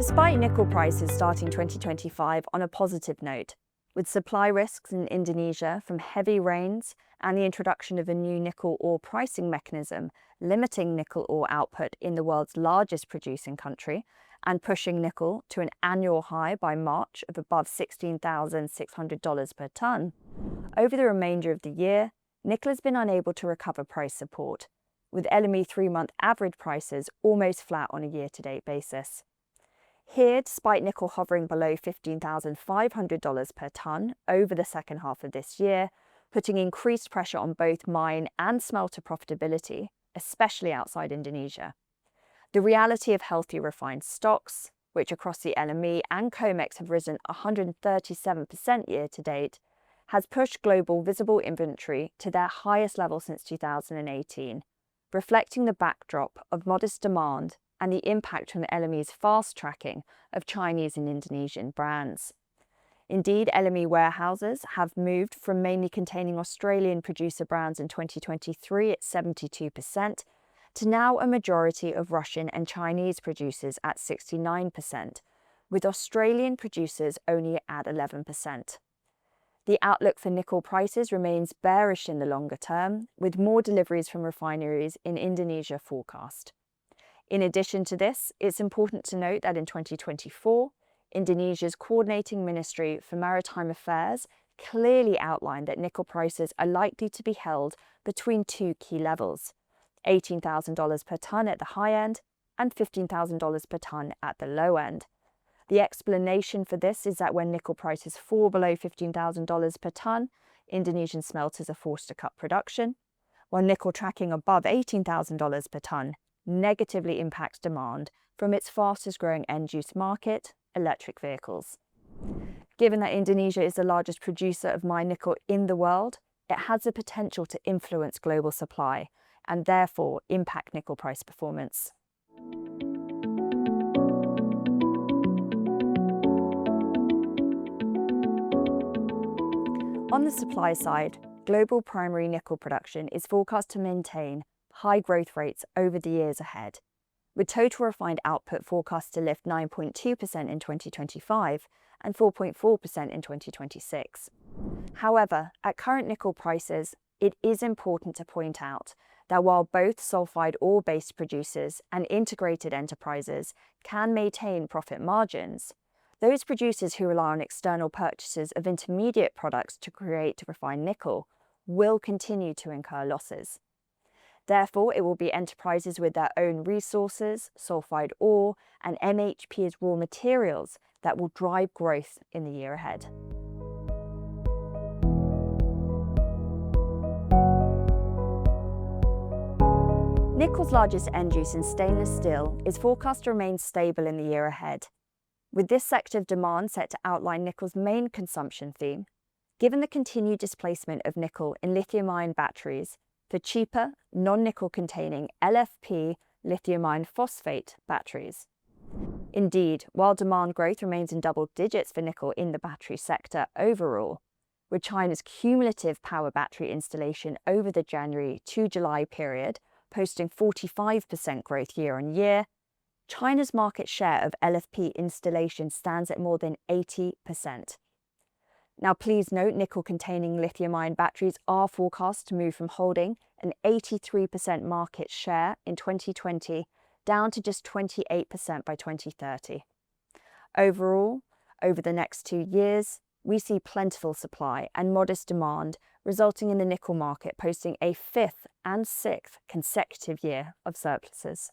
Despite nickel prices starting 2025 on a positive note, with supply risks in Indonesia from heavy rains and the introduction of a new nickel ore pricing mechanism limiting nickel ore output in the world's largest producing country and pushing nickel to an annual high by March of above $16,600 per tonne, over the remainder of the year, nickel has been unable to recover price support, with LME 3-month average prices almost flat on a year-to-date basis. Here, despite nickel hovering below $15,500 per tonne over the second half of this year, putting increased pressure on both mine and smelter profitability, especially outside Indonesia. The reality of healthy refined stocks, which across the LME and COMEX have risen 137% year-to-date, has pushed global visible inventory to their highest level since 2018, reflecting the backdrop of modest demand and the impact from the LME's fast tracking of Chinese and Indonesian brands. Indeed, LME warehouses have moved from mainly containing Australian producer brands in 2023 at 72% to now a majority of Russian and Chinese producers at 69%, with Australian producers only at 11%. The outlook for nickel prices remains bearish in the longer term, with more deliveries from refineries in Indonesia forecast. In addition to this, it's important to note that in 2024, Indonesia's Coordinating Ministry for Maritime Affairs clearly outlined that nickel prices are likely to be held between two key levels, $18,000 per tonne at the high end and $15,000 per tonne at the low end. The explanation for this is that when nickel prices fall below $15,000 per tonne, Indonesian smelters are forced to cut production, while nickel tracking above $18,000 per tonne negatively impacts demand from its fastest growing end-use market, electric vehicles. Given that Indonesia is the largest producer of mined nickel in the world, it has the potential to influence global supply and therefore impact nickel price performance. On the supply side, global primary nickel production is forecast to maintain high growth rates over the years ahead, with total refined output forecast to lift 9.2% in 2025 and 4.4% in 2026. However, at current nickel prices, it is important to point out that while both sulfide ore-based producers and integrated enterprises can maintain profit margins, those producers who rely on external purchases of intermediate products to create refined nickel will continue to incur losses. Therefore, it will be enterprises with their own resources, sulfide ore, and MHP as raw materials that will drive growth in the year ahead. Nickel's largest end use in stainless steel is forecast to remain stable in the year ahead, with this sector of demand set to outline nickel's main consumption theme, given the continued displacement of nickel in lithium-ion batteries for cheaper, non-nickel containing LFP lithium iron phosphate batteries. Indeed, while demand growth remains in double digits for nickel in the battery sector overall, with China's cumulative power battery installation over the January to July period posting 45% growth year on year, China's market share of LFP installation stands at more than 80%. Now, please note, nickel-containing lithium-ion batteries are forecast to move from holding an 83% market share in 2020 down to just 28% by 2030. Overall, over the next 2 years, we see plentiful supply and modest demand, resulting in the nickel market posting a 5th and 6th consecutive year of surpluses.